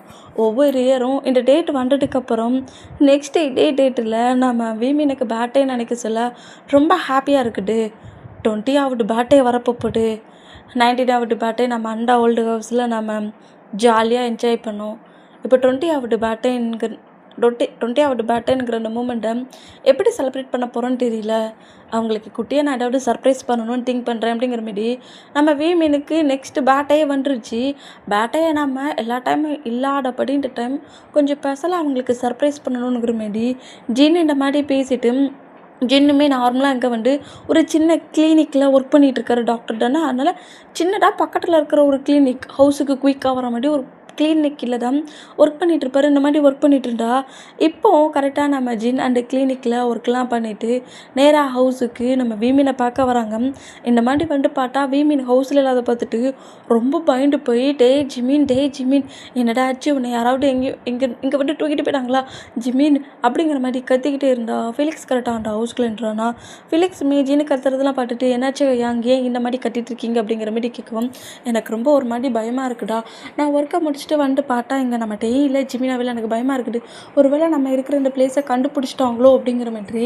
ஒவ்வொரு இயரும் இந்த டேட் வந்ததுக்கப்புறம் நெக்ஸ்ட் இதே டேட்டில் நம்ம வீமீனுக்கு பேட்டே நினைக்க சொல்ல ரொம்ப ஹாப்பியாக இருக்குது. 20வது பேட்டே வரப்போகுது, 19வது பேட்டே நம்ம அந்த ஓல்டு ஹவுஸில் நம்ம ஜாலியாக என்ஜாய் பண்ணோம். இப்போ 20வது பேட்டேங்கிற அந்த மூமெண்ட்டை எப்படி செலிப்ரேட் பண்ண போகிறோன்னு தெரியல. அவங்களுக்கு குட்டியை நான் ஏதாவது சர்ப்ரைஸ் பண்ணணும்னு திங்க் பண்ணுறேன் அப்படிங்கிற மாதிரி நம்ம வீமீனுக்கு நெக்ஸ்ட் பேட்டையே வந்துருச்சு. பேட்டையை நம்ம எல்லா டைமும் இல்லாதபடி இந்த டைம் கொஞ்சம் ஸ்பெஷலாக அவங்களுக்கு சர்ப்ரைஸ் பண்ணணுங்கிற மாதிரி ஜின்னு இந்த மாதிரி பேசிட்டு ஜின்னுமே நார்மலாக இங்கே ஒரு சின்ன கிளினிக்கில் ஒர்க் பண்ணிகிட்ருக்காரு டாக்டர் தானே, அதனால் சின்னதாக பக்கத்தில் இருக்கிற ஒரு கிளினிக் ஹவுஸுக்கு குயிக்காக வர மாதிரி ஒரு கிளினிக்கில் தான் ஒர்க் பண்ணிகிட்ருப்பாரு. இந்த மாதிரி ஒர்க் பண்ணிகிட்டு இருந்தா இப்போது கரெக்டாக நம்ம ஜின் அந்த கிளினிக்கில் ஒர்க்லாம் பண்ணிவிட்டு நேராக ஹவுஸுக்கு நம்ம வீமீனை பார்க்க வராங்க. இந்த மாதிரி பார்த்தா வீமீன் ஹவுஸில் இல்லாத பார்த்துட்டு ரொம்ப பயந்து போய் டே ஜிமின் என்னடா ஆச்சு, உன்னை யாராவது இங்கே தூக்கிட்டு போயிட்டாங்களா ஜிமின் அப்படிங்கிற மாதிரி கத்திக்கிட்டே இருந்தா ஃபிலிக்ஸ் கரெக்டாக அந்த ஹவுஸ்க்குள்ள என்றானா ஃபிலிக்ஸ் ஜின்னு கத்துறதெல்லாம் பார்த்துட்டு என்னாச்சு ஏன் இந்த மாதிரி கத்திட்டு இருக்கீங்க அப்படிங்கிற மாதிரி கேட்கவும் எனக்கு ரொம்ப ஒரு மாதிரி பயமாக இருக்குடா, நான் ஒர்க்கை முடிச்சுட்டு முடிச்சுட்டு வந்துட்டு பார்த்தா இங்கே நம்ம டெய்லியில் ஜிமினாவில் எனக்கு பயமாக இருக்குது. ஒருவேளை நம்ம இருக்கிற இந்த பிளேஸை கண்டுபிடிச்சிட்டாங்களோ அப்படிங்கிற மாதிரி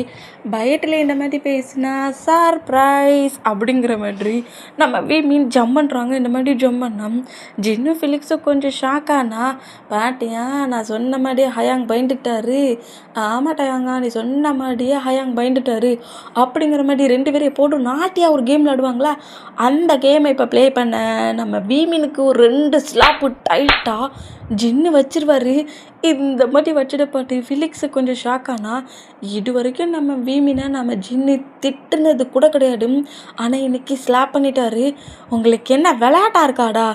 பயத்தில் இந்த மாதிரி பேசினா சர்ப்ரைஸ் அப்படிங்கிற மாதிரி நம்ம மீன் ஜம்ப் பண்ணுறாங்க. இந்த மாதிரி ஜம்ப் பண்ணோம். ஜின்னு ஃபிலிக்ஸும் கொஞ்சம் ஷாக் ஆனா, பாட்டியா நான் சொன்ன மாதிரியே ஹயாங் பயந்துட்டாரு. ஆமா டயாங்கா நீ சொன்ன மாதிரியே ஹயாங் பயந்துட்டாரு அப்படிங்கிற மாதிரி 2 பேரையும் போட்டு நாட்டியாக ஒரு கேம் விளாடுவாங்களா, அந்த கேமை இப்போ ப்ளே பண்ண நம்ம வீமினுக்கு ஒரு 2 ஸ்லாப்பு டைட்டாக ஜின்னு வச்சிருவாரு. இந்த மாதிரி வச்சிடப்பாட்டு ஃபிலிக்ஸு கொஞ்சம் ஷாக் ஆனா, இது வரைக்கும் நம்ம வீமினை நம்ம ஜின்னு திட்டுனது கூட கிடையாது. ஆனால் இன்னைக்கு ஸ்லாப் பண்ணிட்டாரு. உங்களுக்கு என்ன விளையாட்டா இருக்காடா,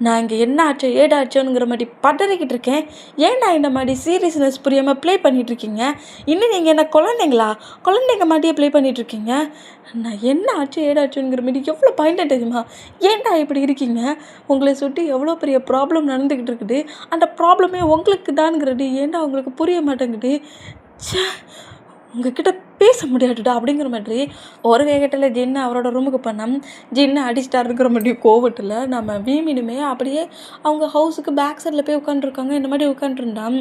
நான் இங்கே என்ன ஆச்சோ ஏடாச்சோங்கிற மாதிரி பதறிக்கிட்டு இருக்கேன். ஏன்டா இந்த மாதிரி சீரியஸ்னஸ் புரியாமல் ப்ளே பண்ணிகிட்ருக்கீங்க? இன்னும் நீங்கள் என்ன குழந்தைங்க மாதிரியே ப்ளே பண்ணிகிட்ருக்கீங்க. நான் என்ன ஆச்சு ஏடாச்சுங்கிற மாதிரி எவ்வளோ பயந்தேன் தெரியுமா? ஏன்டா இப்படி இருக்கீங்க? உங்களை சுற்றி எவ்வளோ பெரிய ப்ராப்ளம் நடந்துக்கிட்டு இருக்குது. அந்த ப்ராப்ளமே உங்களுக்கு தான்ங்கிறது ஏன்டா உங்களுக்கு புரிய மாட்டேங்குது? ச்சே, உங்ககிட்ட பேச முடியாதுடா அப்படிங்கிற மாதிரி ஒரு வேகத்தில் ஜின்னு அவரோட ரூமுக்கு பண்ணோம். ஜின்னு அடிச்சிட்டாருங்கிற மாதிரி கோவத்தில் நம்ம வீமினுமே அப்படியே அவங்க ஹவுஸுக்கு பேக் சைடில் போய் உட்காந்துருக்காங்க. இந்த மாதிரி உட்காந்துருந்தான்.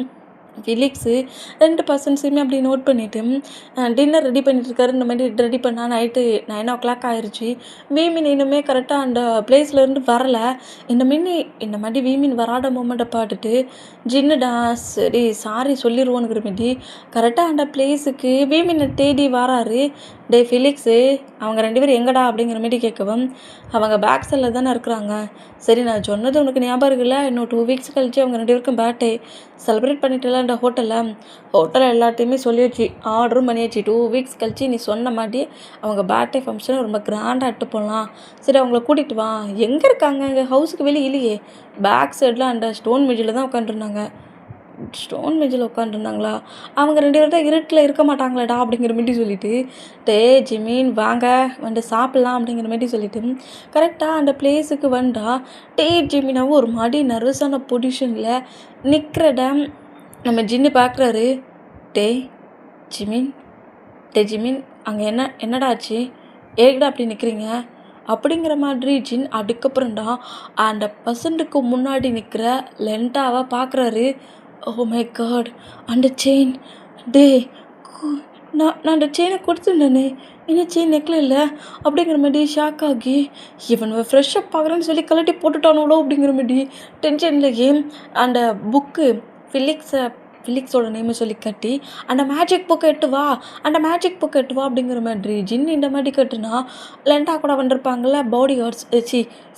ஃபிலிக்ஸு 2 பர்சன்ஸையுமே அப்படி நோட் பண்ணிவிட்டு டின்னர் ரெடி பண்ணிட்டுருக்காரு. இந்த மாதிரி ரெடி பண்ணால் நைட்டு 9 o'clock ஆயிடுச்சு. வீமின் இன்னுமே கரெக்டாக அந்த பிளேஸ்லேருந்து வரலை. இந்த மாதிரி வீமின் வராத மூமெண்ட்டை பார்த்துட்டு ஜின்னுடா சரி சாரி சொல்லிடுவோனுங்கிற மாதிரி கரெக்டாக அந்த பிளேஸுக்கு வீமினை தேடி வராரு. டே ஃபிலிக்ஸு அவங்க 2 பேரும் எங்கடா அப்படிங்கிற மாதிரி கேட்கவும், அவங்க பேக் சைடில் தானே இருக்கிறாங்க. சரி நான் சொன்னது உனக்கு ஞாபகம் இருக்குல்ல, இன்னும் 2 weeks கழிச்சு அவங்க 2 பேருக்கும் பர்த்டே செலிப்ரேட் பண்ணிட்டுல இந்த ஹோட்டலில் எல்லாத்தையுமே சொல்லியாச்சு, ஆர்டரும் பண்ணியாச்சு. 2 weeks கழிச்சு நீ சொன்ன மாதிரி அவங்க பர்த்டே ஃபங்க்ஷனை ரொம்ப கிராண்டாக இட்டு போகலாம். சரி அவங்கள கூட்டிகிட்டு வா. எங்கே இருக்காங்க? எங்கள் ஹவுஸுக்கு வெளியே இல்லையே, பேக் சைடில் அந்த ஸ்டோன் மெஜில் தான் உட்காந்துருந்தாங்க. ஸ்டோன் மெஜில் உட்காந்துருந்தாங்களா? அவங்க 2 பேரும் தான் இருட்டில் இருக்க மாட்டாங்களாடா அப்படிங்கிற மாதிரி சொல்லிட்டு, டே ஜிமீன் வாங்க வந்து சாப்பிட்லாம் அப்படிங்கிற மாதிரி சொல்லிட்டு கரெக்டாக அந்த பிளேஸுக்கு வந்தா ஜிமினாவும் ஒரு மாதிரி நர்வஸான பொசிஷனில் நிற்கிறத நம்ம ஜின்னு பார்க்குறாரு. டே ஜிமின் அங்கே என்னடா ஆச்சு? ஏகடா அப்படி நிற்கிறீங்க அப்படிங்கிற மாதிரி ஜின் அதுக்கப்புறம்டா அந்த பர்சன்ட்டுக்கு முன்னாடி நிற்கிற லென்டாவை பார்க்குறாரு. ஓ மை காட், அந்த செயின் டே நான் அந்த செயினை கொடுத்துருந்தேனே, இன்னும் செயின் நெக்கில் இல்லை அப்படிங்கிற மாதிரி ஷாக் ஆகி இவன் ஃப்ரெஷ்ஷப் பார்க்குறேன்னு சொல்லி கலட்டி போட்டுட்டானோளோ அப்படிங்கிற மாதிரி டென்ஷன்லேயே அந்த புக்கு ஃபிலிக்ஸோட நேமை சொல்லி கட்டி அந்த மேஜிக் புக்கை எட்டு வா அப்படிங்கிற மாதிரி ஜின் இந்த மாதிரி கட்டுனா லெண்டா கூட வந்துருப்பாங்கள்ல பாடி கார்ட்ஸ்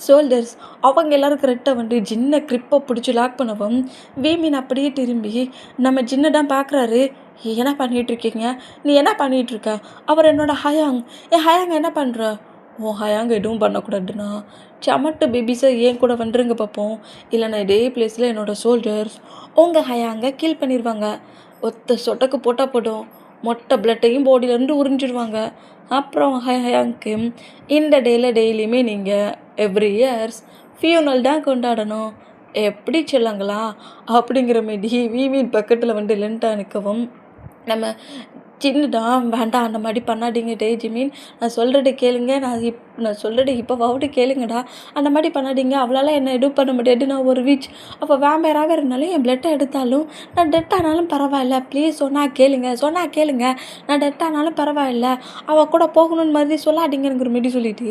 சோல்டர்ஸ் அவங்க எல்லாரும் கரெக்டாக வந்து ஜின்னை கிரிப்பை பிடிச்சி லாக் பண்ணவும் வீமின் அப்படியே திரும்பி நம்ம ஜின்னை தான் பார்க்குறாரு. என்ன பண்ணிகிட்ருக்கீங்க? நீ என்ன பண்ணிகிட்ருக்க? அவர் என்னோட ஹயாங் என்ன பண்ணுற? ஹயாங் எதுவும் பண்ணக்கூடாதுண்ணா, சமட்டு பேபிஸை ஏன் கூட வந்துருங்க பார்ப்போம், இல்லைன்னா இதே பிளேஸில் என்னோடய சோல்ஜர்ஸ் உங்கள் ஹயாங்கை கில் பண்ணிடுவாங்க. ஒத்த சொட்டக்கு போட்டால் போடும், மொட்டை பிளட்டையும் பாடியிலேருந்து உறிஞ்சிடுவாங்க. அப்புறம் ஹயாங்க்கு இந்த டெய்லியுமே நீங்கள் எவ்ரி இயர்ஸ் ஃபியூனல் தான் கொண்டாடணும். எப்படி சொல்லுங்களா அப்படிங்கிற மாரி வீமின் பக்கத்தில் வந்து லென்ட்டாக நிற்கவும் நம்ம சின்னதான் வேண்டாம் அந்த மாதிரி பண்ணாதீங்க ஜிமின், நான் சொல்கிறது கேளுங்க, நான் சொல்கிறது இப்போவாவது கேளுங்கடா, அந்த மாதிரி பண்ணாதீங்க, அவளால் என்ன எதுவும் பண்ண முடியாது, நான் ஒரு வீச் அப்போ வேம்பேராக இருந்தாலும் என் பிளட்டை எடுத்தாலும் நான் டெட் ஆனாலும் பரவாயில்ல, ப்ளீஸ் சொன்னால் கேளுங்க, நான் டெட் ஆனாலும் பரவாயில்ல, அவள் கூட போகணுன்னு மாதிரி சொல்லாதீங்கிற மாரி சொல்லிட்டு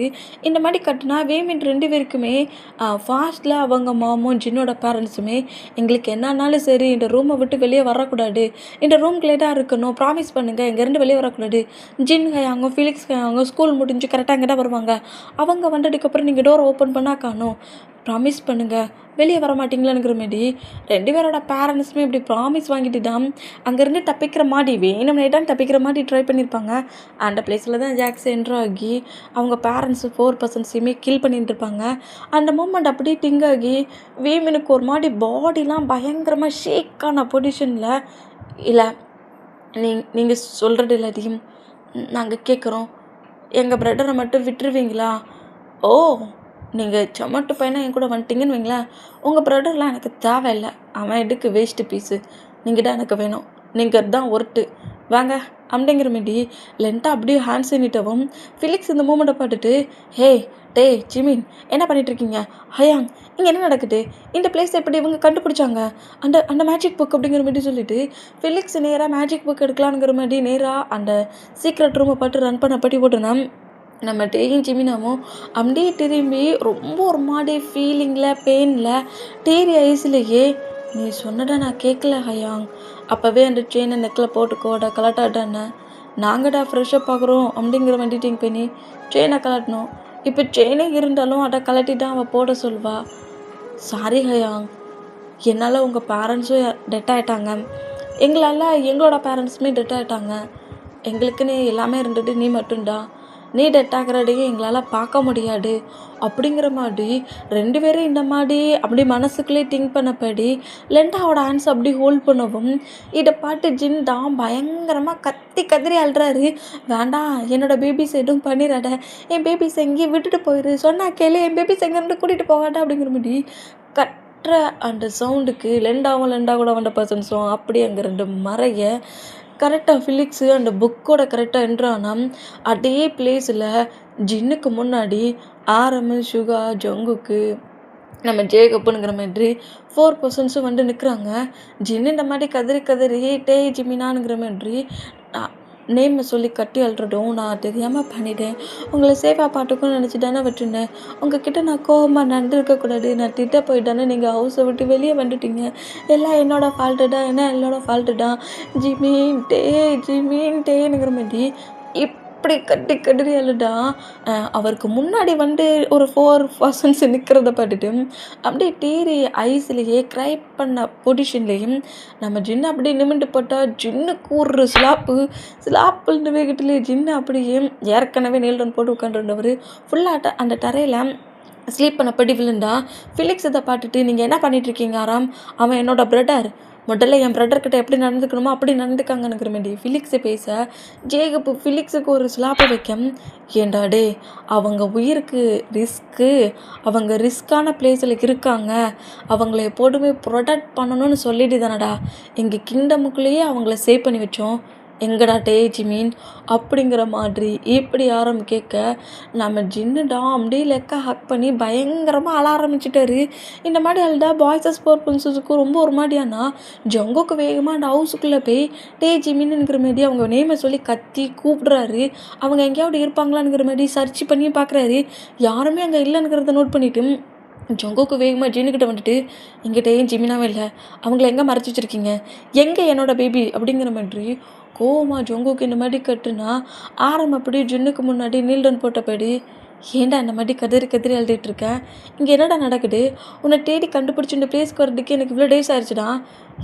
இந்த மாதிரி கட்டினா வீமின் 2 பேருக்குமே ஃபாஸ்ட்டில் அவங்க மாமும் ஜின்னோட பேரண்ட்ஸுமே எங்களுக்கு என்னன்னாலும் சரி இந்த ரூமை விட்டு வெளியே வரக்கூடாது, இந்த ரூம்குள்ளே தான் இருக்கணும், ப்ராமிஸ் பண்ணுங்கள், இங்கேருந்து வெளியே வரக்கூடாது. ஜின் ஹயாங்க ஃபிலிக்ஸ் ஹயாங்க ஸ்கூல் முடிஞ்சு கரெக்டாக இங்கே தான் வருவாங்க. அவங்க வந்ததுக்கப்புறம் நீங்கள் டோரை ஓப்பன் பண்ணால் காணும், ப்ராமிஸ் பண்ணுங்கள் வெளியே வர மாட்டிங்களாங்கிற மாரி 2 பேரோட பேரண்ட்ஸுமே இப்படி ப்ராமிஸ் வாங்கிட்டு தான் அங்கேருந்து தப்பிக்கிற மாதிரி வேணும்னே தான் தப்பிக்கிற மாதிரி ட்ரை பண்ணியிருப்பாங்க. அந்த பிளேஸில் தான் ஜாக்ஸ் என்ட்ரு ஆகி அவங்க பேரண்ட்ஸு 4 பர்சன்ஸையுமே கில் பண்ணிட்டு இருப்பாங்க. அந்த மூமெண்ட் அப்படியே திங்க் ஆகி வீமினுக்கு ஒரு மாதிரி பாடிலாம் பயங்கரமாக ஷேக்கான பொசிஷனில், இல்லை நீங்கள் சொல்கிறது எல்லாத்தையும் நாங்கள் கேட்குறோம், எங்கள் பிரதரை மட்டும் விட்டுருவீங்களா? ஓ நீங்கள் சமட்டு பையனா என் கூட வந்துட்டீங்கன்னு வைங்களேன், உங்கள் பிரதர்லாம் எனக்கு தேவையில்லை, அவன் எதுக்கு வேஸ்ட்டு பீஸு, நீங்கள் தான் எனக்கு வேணும் நீங்கள் தான் ஒர்ட்டு வாங்க அப்படிங்கிற மாரி லென்ட்டா அப்படியே ஹேண்ட்ஸ் நீட்டவும் ஃபிலிக்ஸ் இந்த மூமெண்ட்டை பார்த்துட்டு ஹே டேய் ஜிமின் என்ன பண்ணிட்டு இருக்கீங்க ஹயாங் இங்கே என்ன நடக்குது இந்த பிளேஸ் எப்படி இவங்க கண்டுபிடிச்சாங்க அந்த அந்த மேஜிக் புக் அப்படிங்கிற மாதிரி சொல்லிட்டு ஃபிலிக்ஸ் நேராக மேஜிக் புக் எடுக்கலாங்கிற மாதிரி நேராக அந்த சீக்ரெட் ரூமை பார்த்து ரன் பண்ண பட்டி போட்டுனா நம்ம டேயும் ஜிமினாவும் அப்படியே திரும்பி ரொம்ப ஒரு மாதிரி ஃபீலிங்கில் பெயினில் டேரி ஐஸ்லேயே நீ சொன்னதை நான் கேட்கல ஹயாங் அப்போவே அந்த செயினை நெக்கில் போட்டுக்கோட கலட்டாட்டான்னு நாங்கடா ஃப்ரெஷ்ஷாக பார்க்குறோம் அப்படிங்கிற வண்டி திங்க் பண்ணி செயினை கலட்டணும் இப்போ செயினே இருந்தாலும் அதை கலட்டி தான் அவள் போட சொல்வா சாரி ஹயாங் என்னால் உங்கள் பேரண்ட்ஸும் டெட் ஆகிட்டாங்க எங்களால் எங்களோட பேரண்ட்ஸுமே டெட் ஆகிட்டாங்க எங்களுக்குன்னு எல்லாமே இருந்துட்டு நீ மட்டும்டா நீ டெட் ஆகிறடையே எங்களால் பார்க்க முடியாது அப்படிங்கிற மாதிரி 2 பேரும் இந்த மாதிரி அப்படி மனசுக்குள்ளே திங்க் பண்ணப்படி லெண்டாவோட ஹேண்ட்ஸ் அப்படி ஹோல்ட் பண்ணவும் இதை பார்த்து ஜின் தான் பயங்கரமாக கத்தி கதறி அழுறாரு வேண்டாம் என்னோட பேபிஸ் எதுவும் பண்ணிடாட என் பேபிஸ் எங்கேயும் விட்டுட்டு போயிரு சொன்னா கேளு என் பேபிஸ் எங்கேருந்து கூட்டிகிட்டு போகாட்டா அப்படிங்கிற மாதிரி கட்டுற அந்த சவுண்டுக்கு லெண்டா கூட வந்த பர்சன்ஸும் அப்படி அங்கே 2 மறைய கரெக்டாக ஃபிலிக்ஸு அந்த புக்கோட கரெக்டாக என்ட்ரானா அதே பிளேஸில் ஜின்னுக்கு முன்னாடி ஆரமு சுகா ஜங்குக்கு நம்ம ஜேகப்புங்கிற மாதிரி 4 பர்சன்ஸும் வந்து நிற்கிறாங்க ஜின்னு இந்த மாதிரி கதறி டே ஜிமினானுங்கிற மாதிரி நேமை சொல்லி கட்டி அழுறதும் நான் தெரியாமல் பண்ணிட்டேன் உங்களை சேஃபாக பாட்டுக்கும் நினச்சி தானே விட்டுருந்தேன் உங்ககிட்ட நான் கோவமாக நடந்துருக்கக்கூடாது நான் திட்ட போயிட்டானே நீங்கள் ஹவுஸை விட்டு வெளியே வந்துட்டீங்க எல்லாம் என்னோடய ஃபால்ட்டு தான் என்னோடய ஃபால்ட்டு தான் ஜிமீன் டேனுங்கிற மாதிரி இப்படி கட்டி அழுடா அவருக்கு முன்னாடி வந்து ஒரு 4 பர்சன்ஸ் நிற்கிறத பார்த்துட்டு அப்படியே டீரி ஐஸ்லேயே க்ரை பண்ண பொசிஷன்லேயும் நம்ம ஜின்னு அப்படியே நிமிண்டு போட்டால் ஜின்னுக்கு ஒரு ஸ்லாப்புன்னு வேகத்துலேயே ஜின்னு அப்படியே ஏற்கனவே நீல்டன் போட்டு உட்காந்துருந்தவர் ஃபுல்லாக அந்த தரையில் ஸ்லீப் பண்ணப்படி விழுந்தா ஃபிலிக்ஸ் இதை பார்த்துட்டு நீங்கள் என்ன பண்ணிகிட்ருக்கீங்க ஆராம் அவன் என்னோட பிரதர் முதல்ல என் பிரதர்கிட்ட எப்படி நடந்துக்கணுமோ அப்படி நடந்துக்காங்கங்கிற மாதிரி ஃபிலிக்ஸை பேச ஜேகப்பு ஃபிலிக்ஸுக்கு ஒரு ஸ்லாப்பை வைக்கம் ஏண்டா டே அவங்க உயிருக்கு அவங்க ரிஸ்க்கான பிளேஸில் இருக்காங்க அவங்கள எப்போதுமே ப்ரொடெக்ட் பண்ணணும்னு சொல்லிட்டு தானடா எங்கள் கிங்டமுக்குள்ளேயே அவங்கள சேவ் பண்ணி வச்சோம் எங்கடா ஜிமீன் அப்படிங்கிற மாதிரி இப்படி கேட்க நம்ம ஜின்னுடா அப்படியே லெக்க ஹக் பண்ணி பயங்கரமாக அழ ஆரம்பிச்சிட்டாரு இந்த மாதிரி அழுதா பாய்ஸஸ் பர்பன்ஸுக்கு ரொம்ப ஒரு மாதிரியானா ஜங்குக்கு வேகமாக அந்த ஹவுஸுக்குள்ளே போய் ஜிமின்னுங்கிற மாதிரி அவங்க நேமை சொல்லி கத்தி கூப்பிடுறாரு அவங்க எங்கேயாவது இருப்பாங்களாங்கிற மாதிரி சர்ச் பண்ணி பார்க்குறாரு யாருமே அங்கே இல்லைங்கிறத நோட் பண்ணிவிட்டு ஜங்குக்கு வேகமாக ஜின்னுக்கிட்ட வந்துட்டு எங்கிட்டேயும் ஜிமினாவே இல்லை அவங்கள எங்கே மறைச்சி வச்சுருக்கீங்க எங்கே என்னோட பேபி அப்படிங்கிற மாதிரி கோவமா ஜங்குக்கு இந்த மாதிரி கட்டுனா அப்படி ஜின்னுக்கு முன்னாடி நீல்டன் போட்டபடி ஏன்டா இந்த மாதிரி கதறி அழுதுட்டுருக்கேன் இங்கே என்னடா நடக்குது உன்னை தேடி கண்டுபிடிச்சி இந்த பிளேஸ்க்கு வரதுக்கு எனக்கு இவ்வளோ டேஸ் ஆயிடுச்சுடா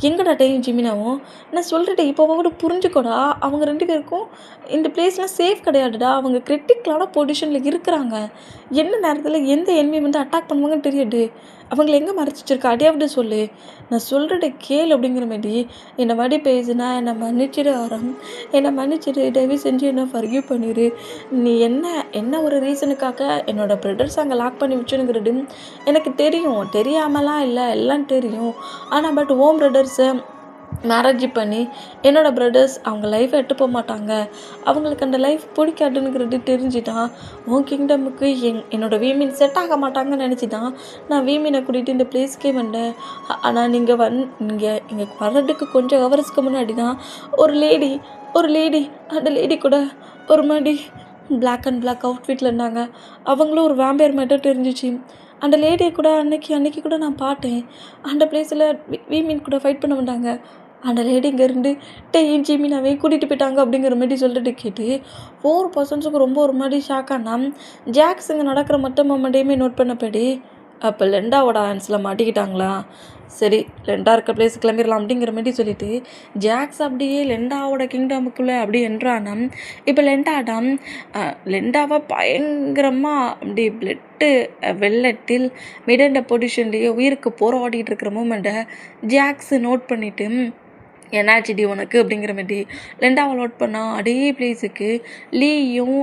எங்கடா டைம் ஜிமினாவும் நான் சொல்கிறேன் இப்போ கூட புரிஞ்சுக்கோடா அவங்க 2 பேருக்கும் இந்த பிளேஸ்லாம் சேஃப் கிடையாதுடா அவங்க கிரிட்டிக்கலான பொசிஷனில் இருக்கிறாங்க என்ன நேரத்தில் எந்த எனிமி வந்து அட்டாக் பண்ணுவாங்கன்னு தெரியாது அவங்கள எங்கே மறைச்சி வச்சிருக்கா அடியாவது சொல்லு நான் சொல்கிறத கேளு அப்படிங்கிற மாதிரி என்னை மாதிரி பேசுனா என்னை மன்னிச்சிடு என்னை மன்னிச்சிடு தயவு செஞ்சு என்னை ஃபர்கிவ் பண்ணிடு நீ என்ன ஒரு ரீசனுக்காக என்னோடய பிரதர்ஸ் அங்கே லாக் பண்ணி வச்சுனுங்கிறது எனக்கு தெரியாமலாம் இல்லை எல்லாம் தெரியும் ஆனால் பட் ஓம் பிரதர்ஸை மேரேஜ் பண்ணி என்னோடய பிரதர்ஸ் அவங்க லைஃப்பை எட்டு போக மாட்டாங்க அவங்களுக்கு அந்த லைஃப் பிடிக்காதுங்கிறது தெரிஞ்சுட்டான் உன் கிங்டமுக்கு என்னோடய வீமின் செட் ஆக மாட்டாங்கன்னு நினச்சிட்டான் நான் வீமினை கூட்டிகிட்டு இந்த பிளேஸ்க்கே வந்தேன் ஆனால் நீங்கள் இங்கே வர்றதுக்கு கொஞ்சம் ஹவர்ஸ்க்கு முன்னாடி தான் ஒரு லேடி அந்த லேடி கூட ஒரு மாதிரி பிளாக் அவுட்ஃபிட்டில் இருந்தாங்க அவங்களும் ஒரு வேம்பையர் மட்டும் தெரிஞ்சிச்சு அந்த லேடியை கூட அன்னைக்கு கூட நான் பார்த்தேன் அந்த பிளேஸில் வீமின் கூட ஃபைட் பண்ண வந்தாங்க அந்த லேடி இங்கேருந்து ஜிமினாவே கூட்டிகிட்டு போயிட்டாங்க அப்படிங்கிற மாதிரி சொல்லிட்டு கேட்டு 4 பர்சன்ஸுக்கு ரொம்ப ஒரு மாதிரி ஷாக்கானா ஜாக்ஸ் இங்கே நடக்கிற மொத்த மொமெண்டையுமே நோட் பண்ணப்படி அப்போ லெண்டாவோட ஹேண்ட்ஸில் மாட்டிக்கிட்டாங்களா சரி லெண்டா இருக்க பிளேஸ் கிளம்பிடலாம் அப்படிங்கிற மாதிரி சொல்லிட்டு ஜாக்ஸ் அப்படியே லெண்டாவோட கிங்டமுக்குள்ளே அப்படி என்றானா இப்போ லெண்டாவை பயங்கரமாக அப்படி பிளட்டு வெள்ளத்தில் மிடண்ட பொசிஷன்லேயே உயிருக்கு போராடிட்டு இருக்கிற மூமெண்ட்டை ஜாக்ஸு நோட் பண்ணிவிட்டு என்னாச்சுடி உனக்கு அப்படிங்கிற மாதிரி லெண்டாவை நோட் பண்ணால் அதே பிளேஸுக்கு லீயும்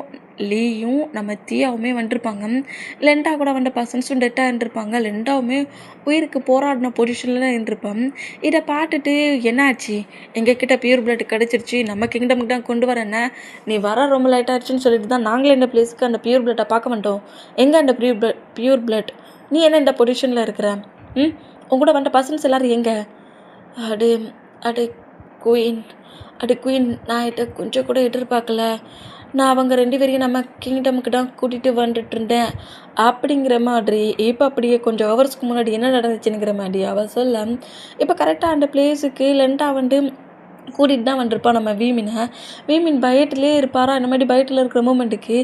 லீயும் நம்ம தியாவுமே வந்துருப்பாங்க. லெண்டா கூட வந்த பர்சன்ஸும் டெட்டாக இருந்திருப்பாங்க. லெண்டாவுமே உயிருக்கு போராடின பொசிஷனில் இருந்திருப்பான். இதை பார்த்துட்டு என்னாச்சு, எங்ககிட்ட பியூர் பிளட் கிடச்சிருச்சு, நம்ம கிங்டமுக்கு தான் கொண்டு வரேன்ன, நீ வர ரொம்ப லேட் ஆயிடுச்சுன்னு சொல்லிட்டு தான் நாங்களே இந்த பிளேஸுக்கு அந்த பியூர் பிளட்டை பார்க்க மாட்டோம். எங்கே அந்த பியூர் பிளட், நீ என்ன இந்த பொசிஷனில் இருக்கிற? உங்கூட வந்த பர்சன்ஸ் எல்லோரும் எங்கே? அடு அடு குயின் குயின், நான் இதை கொஞ்சம் கூட எதிர்பார்க்கல. நான் அவங்க 2 பேரையும் நம்ம கிங்டமுக்கு தான் கூட்டிகிட்டு வந்துட்டு இருந்தேன் அப்படிங்கிற மாதிரி. இப்போ அப்படியே கொஞ்சம் ஹவர்ஸ்க்கு முன்னாடி என்ன நடந்துச்சுங்கிற மாதிரி அவள் சொல்ல, இப்போ கரெக்டாக அந்த பிளேஸுக்கு லெண்டா வந்து கூட்டிகிட்டு தான் வந்திருப்பான் நம்ம வீமின் பயத்துலேயே இருப்பாரா. இந்த மாதிரி பயத்தில் இருக்கிற மூமெண்ட்டுக்கு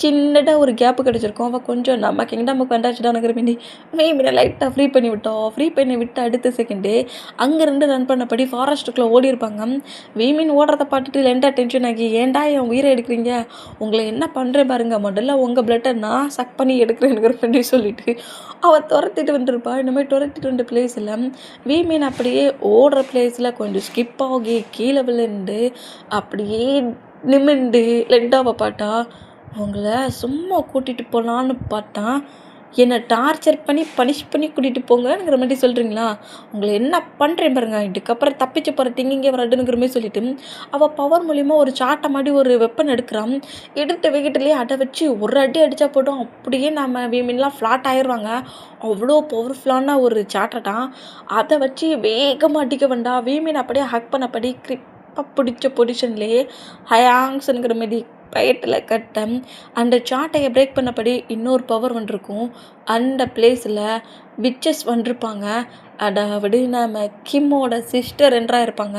சின்னதாக ஒரு கேப்பு கிடச்சிருக்கும். அவள் கொஞ்சம் நம்ம கிங்டமுக்கு வந்தாச்சுடானுங்கிற மாரி வீமினை லைட்டாக ஃப்ரீ பண்ணி விட்டோம். ஃப்ரீ பண்ணி விட்டு அடுத்த செகண்டு அங்கேருந்து ரன் பண்ணபடி ஃபாரஸ்ட்டுக்குள்ளே ஓடி இருப்பாங்க. வீமின் ஓடுறத பார்த்துட்டு லெண்டா டென்ஷன் ஆகி, ஏன்டா என் உயிரை எடுக்கிறீங்க, உங்களை என்ன பண்ணுறேன் பாருங்க, முதல்ல உங்கள் பிளட்டை நான் சக் பண்ணி எடுக்கிறேனுங்கிற மாதிரி சொல்லிட்டு அவள் துரத்திட்டு வந்துருப்பா. இந்த மாதிரி துரத்திட்டு வந்த பிளேஸில் வீமின் அப்படியே ஓடுற பிளேஸில் கொஞ்சம் ஸ்கிப் ஆகி கீழே விழுந்து அப்படியே நிமிண்டு லெண்டாவை பார்த்தா, உங்களை சும்மா கூட்டிகிட்டு போகலான்னு பார்த்தா என்னை டார்ச்சர் பண்ணி பனிஷ் பண்ணி கூட்டிகிட்டு போங்கங்கிற மாதிரி சொல்கிறீங்களா, உங்களை என்ன பண்ணுறேன் பாருங்க, இதுக்கப்புறம் தப்பிச்சு போகிற திங்கிங்கே வரட்டுங்கிற மாதிரி சொல்லிட்டு அவள் பவர் மூலிமா ஒரு சாட்டை மாதிரி ஒரு வெப்பன் எடுக்கிறான். எடுத்த வெகிட்டிலே அதை வச்சு ஒரு அடி அடித்தா போட்டோம் அப்படியே நம்ம வீமின்லாம் ஃப்ளாட் ஆயிடுவாங்க. அவ்வளோ பவர்ஃபுல்லான ஒரு சாட்டை அதை வச்சு வேகமாக அடிக்க வேண்டாம். வீமின் அப்படியே ஹக் பண்ணபடி கிரிப்பாக பிடிச்ச பொசிஷன்லேயே ஹயாங்ஸுங்கிற மாதிரி பயத்தில் கட்ட அந்த சாட்டையை பிரேக் பண்ணபடி இன்னொரு பவர் வந்துருக்கும். அந்த பிளேஸில் விச்சஸ் வந்திருப்பாங்க. அதாவது நம்ம கிம்மோட சிஸ்டர் என்றாக இருப்பாங்க.